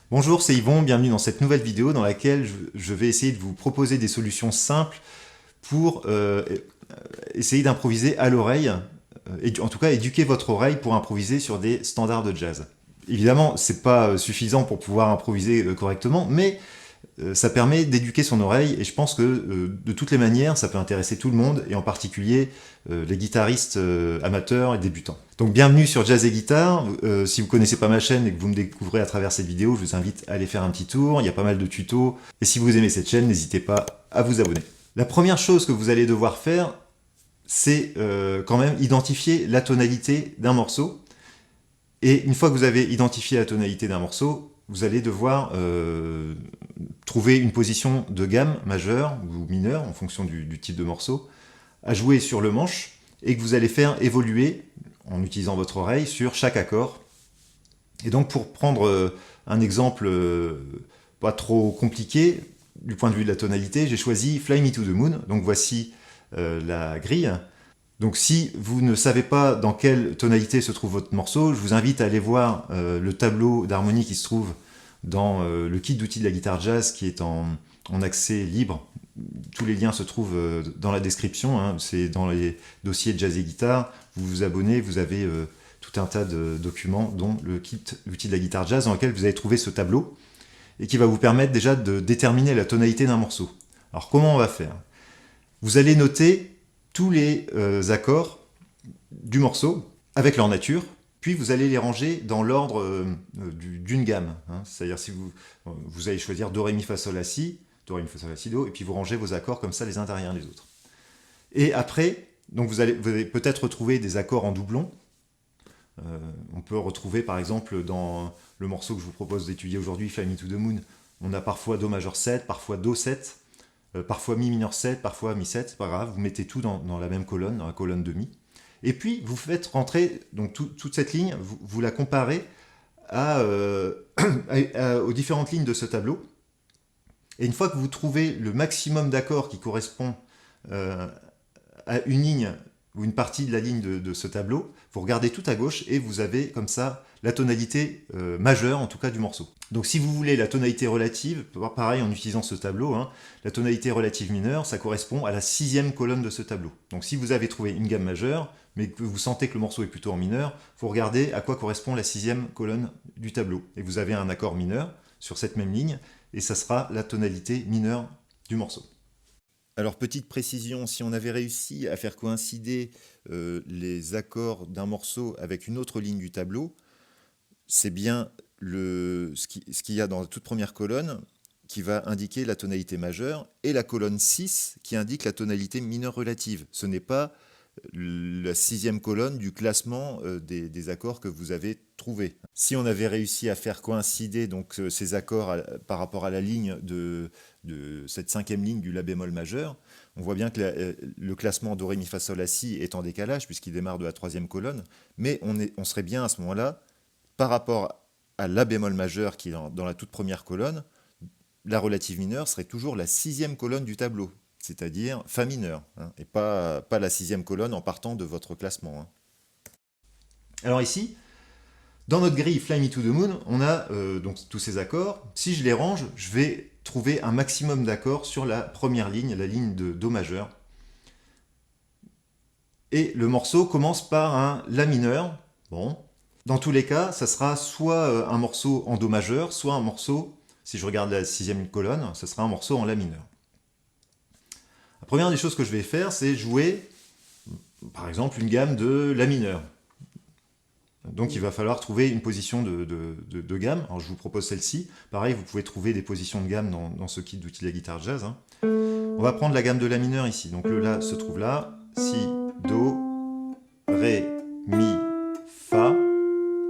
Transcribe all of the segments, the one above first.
Bonjour, c'est Yvon, bienvenue dans cette nouvelle vidéo dans laquelle je vais essayer de vous proposer des solutions simples pour essayer d'improviser à l'oreille, et en tout cas éduquer votre oreille pour improviser sur des standards de jazz. Évidemment, c'est pas suffisant pour pouvoir improviser correctement, mais ça permet d'éduquer son oreille et je pense que de toutes les manières, ça peut intéresser tout le monde et en particulier les guitaristes amateurs et débutants. Donc bienvenue sur Jazz et Guitare. Si vous connaissez pas ma chaîne et que vous me découvrez à travers cette vidéo, je vous invite à aller faire un petit tour. Il y a pas mal de tutos. Et si vous aimez cette chaîne, n'hésitez pas à vous abonner. La première chose que vous allez devoir faire, c'est quand même identifier la tonalité d'un morceau. Et une fois que vous avez identifié la tonalité d'un morceau, vous allez devoir trouver une position de gamme majeure ou mineure en fonction du type de morceau à jouer sur le manche et que vous allez faire évoluer en utilisant votre oreille sur chaque accord. Et donc pour prendre un exemple pas trop compliqué du point de vue de la tonalité, j'ai choisi Fly Me to the Moon. Donc voici la grille. Donc si vous ne savez pas dans quelle tonalité se trouve votre morceau, je vous invite à aller voir le tableau d'harmonie qui se trouve dans le kit d'outils de la guitare jazz qui est en accès libre. Tous les liens se trouvent dans la description, hein. C'est dans les dossiers Jazz et Guitare. Vous vous abonnez, vous avez tout un tas de documents, dont le kit d'outils de la guitare jazz dans lequel vous allez trouver ce tableau et qui va vous permettre déjà de déterminer la tonalité d'un morceau. Alors comment on va faire? Vous allez noter tous les accords du morceau avec leur nature, puis vous allez les ranger dans l'ordre d'une gamme. Hein. C'est-à-dire si vous allez choisir Do, Ré, Mi, Fa, Sol, La, Si, Do, Ré, Mi, Fa, Sol, La, Si, Do, et puis vous rangez vos accords comme ça les uns derrière les autres. Et après, donc vous allez peut-être retrouver des accords en doublon. On peut retrouver par exemple dans le morceau que je vous propose d'étudier aujourd'hui, Fly Me to the Moon, on a parfois Do majeur 7, parfois Do 7, parfois Mi mineur 7, parfois Mi 7, c'est pas grave, vous mettez tout dans la même colonne, dans la colonne de Mi. Et puis vous faites rentrer donc toute cette ligne, vous la comparez aux différentes lignes de ce tableau. Et une fois que vous trouvez le maximum d'accords qui correspond à une ligne ou une partie de la ligne de ce tableau, vous regardez tout à gauche et vous avez comme ça la tonalité majeure, en tout cas du morceau. Donc si vous voulez la tonalité relative, pareil en utilisant ce tableau, hein, la tonalité relative mineure, ça correspond à la 6e colonne de ce tableau. Donc si vous avez trouvé une gamme majeure, mais que vous sentez que le morceau est plutôt en mineur, il faut regarder à quoi correspond la 6e colonne du tableau. Et vous avez un accord mineur sur cette même ligne, et ça sera la tonalité mineure du morceau. Alors petite précision, si on avait réussi à faire coïncider les accords d'un morceau avec une autre ligne du tableau, c'est bien ce qu'il y a dans la toute première colonne qui va indiquer la tonalité majeure et la colonne 6 qui indique la tonalité mineure relative. Ce n'est pas la 6e colonne du classement des accords que vous avez trouvés. Si on avait réussi à faire coïncider donc, ces accords par rapport à la ligne de cette 5e ligne du La bémol majeur, on voit bien que le classement Do, Ré, Mi, Fa, Sol, La, Si est en décalage puisqu'il démarre de la 3e colonne, mais on serait bien à ce moment-là, par rapport à La bémol majeur qui est dans la toute première colonne, la relative mineure serait toujours la 6e colonne du tableau, c'est-à-dire Fa mineur, hein, et pas la 6e colonne en partant de votre classement. Hein. Alors ici, dans notre grille Fly Me to the Moon, on a donc tous ces accords. Si je les range, je vais trouver un maximum d'accords sur la première ligne, la ligne de Do majeur. Et le morceau commence par un La mineur. Bon. Dans tous les cas, ça sera soit un morceau en Do majeur, soit un morceau, si je regarde la 6e colonne, ça sera un morceau en La mineur. La première des choses que je vais faire, c'est jouer, par exemple, une gamme de La mineur. Donc il va falloir trouver une position de gamme. Alors je vous propose celle-ci. Pareil, vous pouvez trouver des positions de gamme dans ce kit d'outils de la guitare jazz. Hein. On va prendre la gamme de La mineur ici. Donc le La se trouve là. Si, Do, Ré, Mi, Fa.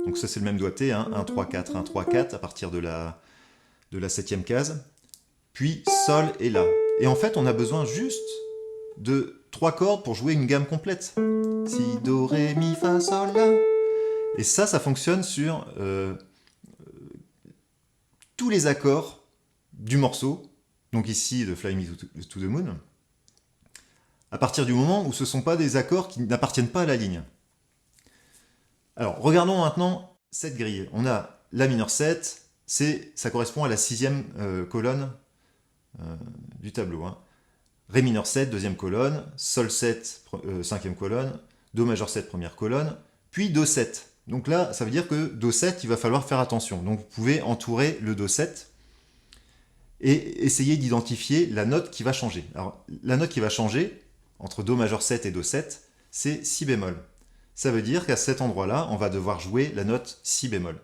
Donc ça c'est le même doigté. Hein. 1, 3, 4, 1, 3, 4 à partir de la 7e case. Puis Sol et La. Et en fait on a besoin juste de 3 cordes pour jouer une gamme complète. Si, Do, Ré, Mi, Fa, Sol, La. Et ça fonctionne sur tous les accords du morceau, donc ici de Fly Me to the Moon, à partir du moment où ce ne sont pas des accords qui n'appartiennent pas à la ligne. Alors, regardons maintenant cette grille. On a La mineur 7, ça correspond à la 6e colonne du tableau. Hein. Ré mineur 7, deuxième colonne, Sol 7, cinquième colonne, Do majeur 7, première colonne, puis Do 7. Donc là, ça veut dire que Do 7, il va falloir faire attention. Donc vous pouvez entourer le Do 7 et essayer d'identifier la note qui va changer. Alors, la note qui va changer entre Do majeur 7 et Do 7, c'est Si bémol. Ça veut dire qu'à cet endroit-là, on va devoir jouer la note Si bémol.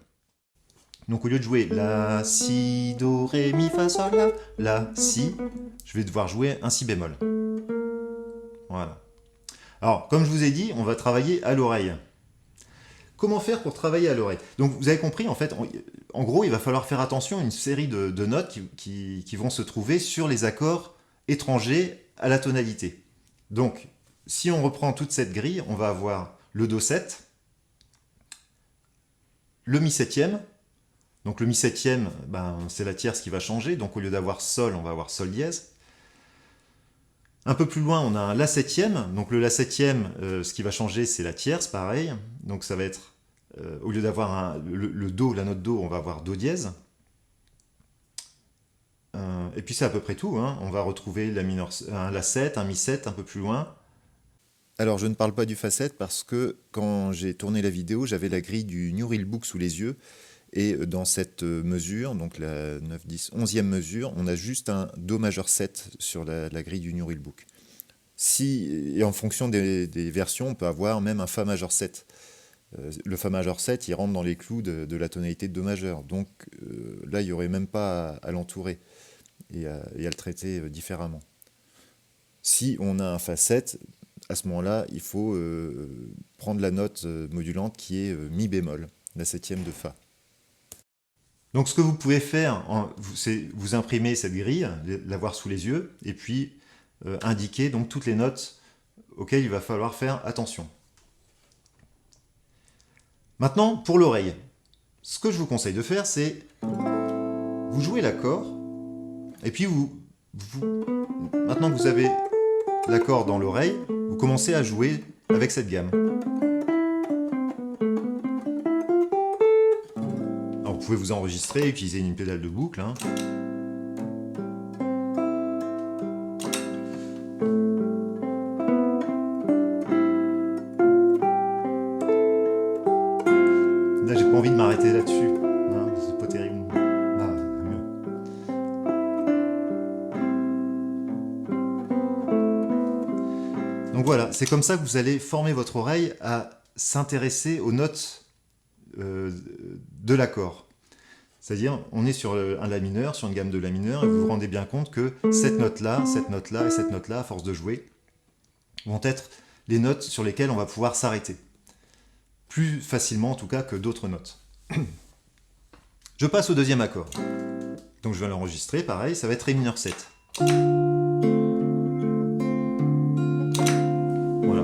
Donc au lieu de jouer La, Si, Do, Ré, Mi, Fa, Sol, La, Si, je vais devoir jouer un Si bémol. Voilà. Alors, comme je vous ai dit, on va travailler à l'oreille. Comment faire pour travailler à l'oreille? Donc vous avez compris, en fait, en gros, il va falloir faire attention à une série de notes qui vont se trouver sur les accords étrangers à la tonalité. Donc, si on reprend toute cette grille, on va avoir le Do 7, le Mi septième. Donc le Mi septième, c'est la tierce qui va changer. Donc au lieu d'avoir Sol, on va avoir Sol dièse. Un peu plus loin, on a un La septième. Donc le La septième, ce qui va changer, c'est la tierce, pareil. Donc ça va être, au lieu d'avoir le Do, la note Do, on va avoir Do dièse. Et puis c'est à peu près tout. Hein. On va retrouver un La 7, un Mi 7 un peu plus loin. Alors je ne parle pas du Fa 7 parce que quand j'ai tourné la vidéo, j'avais la grille du New Real Book sous les yeux. Et dans cette mesure, donc la 9, 10, 11e mesure, on a juste un Do majeur 7 sur la grille du New Real Book. Et en fonction des versions, on peut avoir même un Fa majeur 7. Le Fa majeur 7, il rentre dans les clous de la tonalité de Do majeur. Donc là, il n'y aurait même pas à l'entourer et à le traiter différemment. Si on a un Fa 7, à ce moment-là, il faut prendre la note modulante qui est Mi bémol, la 7e de Fa. Donc ce que vous pouvez faire, c'est vous imprimer cette grille, l'avoir sous les yeux, et puis indiquer donc toutes les notes auxquelles il va falloir faire attention. Maintenant, pour l'oreille, ce que je vous conseille de faire, c'est vous jouez l'accord, et puis maintenant que vous avez l'accord dans l'oreille, vous commencez à jouer avec cette gamme. Alors, vous pouvez vous enregistrer, utiliser une pédale de boucle. Hein. Là, j'ai pas envie de m'arrêter là-dessus. Hein, c'est pas terrible. Ah, mieux. Donc voilà, c'est comme ça que vous allez former votre oreille à s'intéresser aux notes de l'accord. C'est-à-dire, on est sur un La mineur, sur une gamme de La mineur, et vous vous rendez bien compte que cette note-là et cette note-là, à force de jouer, vont être les notes sur lesquelles on va pouvoir s'arrêter. Plus facilement, en tout cas, que d'autres notes. Je passe au deuxième accord. Donc je vais l'enregistrer, pareil, ça va être Ré mineur 7. Voilà.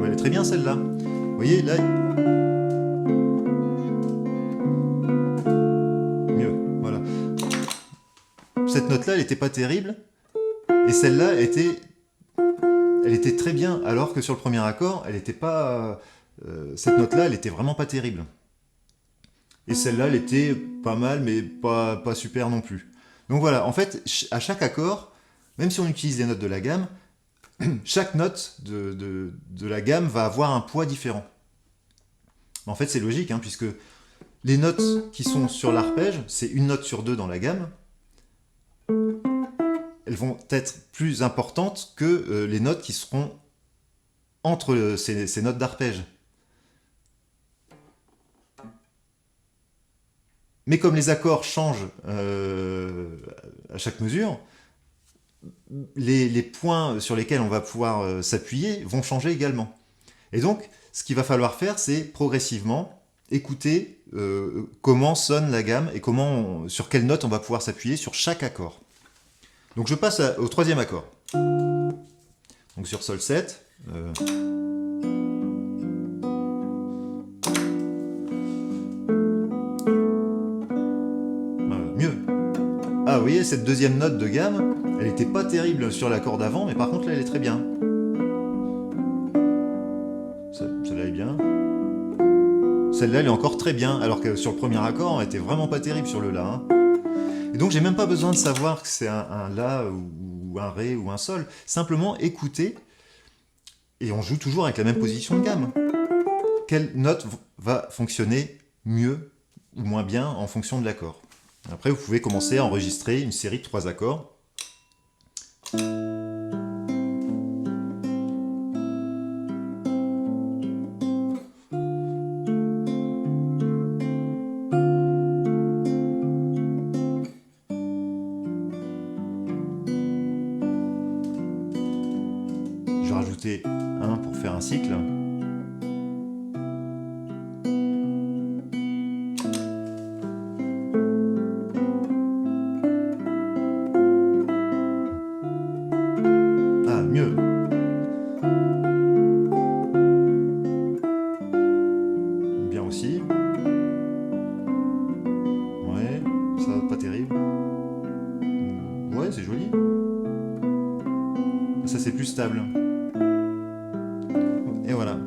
Elle est très bien celle-là. Vous voyez, là... Mieux, voilà. Cette note-là, elle n'était pas terrible. Et celle-là, elle était très bien, alors que sur le premier accord, elle n'était pas... cette note-là, elle était vraiment pas terrible. Et celle-là, elle était pas mal, mais pas super non plus. Donc voilà, en fait, à chaque accord, même si on utilise les notes de la gamme, chaque note de la gamme va avoir un poids différent. En fait, c'est logique, hein, puisque les notes qui sont sur l'arpège, c'est une note sur deux dans la gamme, elles vont être plus importantes que les notes qui seront entre ces notes d'arpège. Mais comme les accords changent à chaque mesure, les points sur lesquels on va pouvoir s'appuyer vont changer également. Et donc, ce qu'il va falloir faire, c'est progressivement écouter comment sonne la gamme et sur quelle note on va pouvoir s'appuyer sur chaque accord. Donc je passe au troisième accord. Donc sur Sol 7. Mieux. Ah vous voyez, cette deuxième note de gamme, elle n'était pas terrible sur l'accord d'avant, mais par contre là elle est très bien. Celle-là est bien. Celle-là elle est encore très bien, alors que sur le premier accord elle était vraiment pas terrible sur le La. Hein. Et donc j'ai même pas besoin de savoir que c'est un La ou un Ré ou un Sol. Simplement écouter, et on joue toujours avec la même position de gamme. Quelle note va fonctionner mieux ou moins bien en fonction de l'accord. Après vous pouvez commencer à enregistrer une série de 3 accords. Je vais rajouter un pour faire un cycle. Ah, mieux. Bien aussi. Ouais, ça pas terrible. Ouais, c'est joli. Ça c'est plus stable. Et voilà.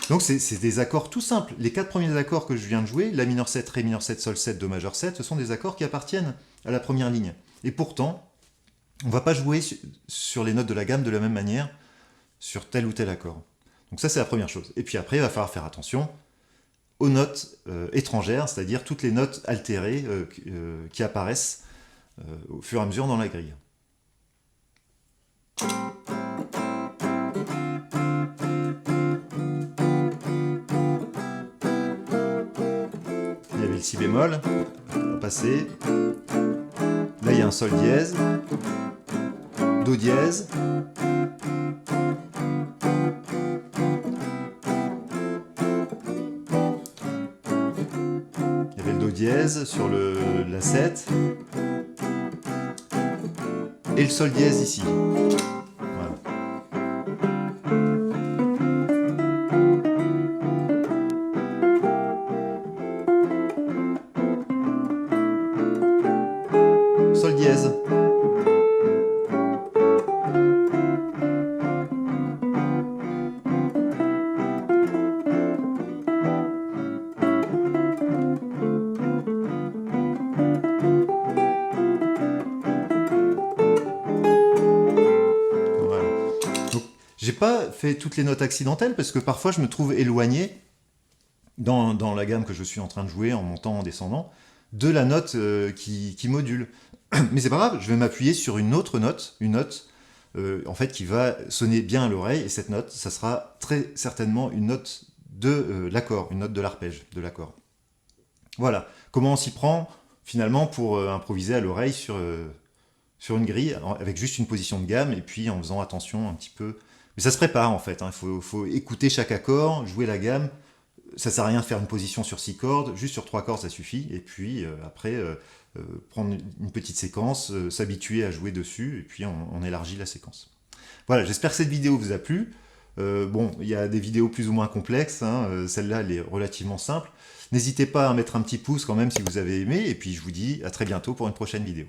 Donc c'est des accords tout simples. Les 4 premiers accords que je viens de jouer, La mineur 7, Ré mineur 7, Sol 7, Do majeur 7, ce sont des accords qui appartiennent à la première ligne. Et pourtant, on ne va pas jouer sur les notes de la gamme de la même manière sur tel ou tel accord. Donc ça c'est la première chose. Et puis après, il va falloir faire attention aux notes étrangères, c'est-à-dire toutes les notes altérées qui apparaissent au fur et à mesure dans la grille. Il y avait le Si bémol, on va passer. Là il y a un Sol dièse, Do dièse, il y avait le Do dièse sur la 7, et le Sol dièse ici. Voilà. Sol dièse. J'ai pas fait toutes les notes accidentelles parce que parfois je me trouve éloigné dans la gamme que je suis en train de jouer en montant, en descendant, de la note qui module. Mais c'est pas grave, je vais m'appuyer sur une autre note, une note en fait qui va sonner bien à l'oreille, et cette note, ça sera très certainement une note de l'accord, une note de l'arpège de l'accord. Voilà, comment on s'y prend finalement pour improviser à l'oreille sur une grille, avec juste une position de gamme, et puis en faisant attention un petit peu. Mais ça se prépare en fait, hein. Faut écouter chaque accord, jouer la gamme. Ça sert à rien de faire une position sur 6 cordes, juste sur 3 cordes ça suffit, et puis après prendre une petite séquence, s'habituer à jouer dessus, et puis on élargit la séquence. Voilà, j'espère que cette vidéo vous a plu. Bon, il y a des vidéos plus ou moins complexes, hein. Celle-là elle est relativement simple. N'hésitez pas à mettre un petit pouce quand même si vous avez aimé, et puis je vous dis à très bientôt pour une prochaine vidéo.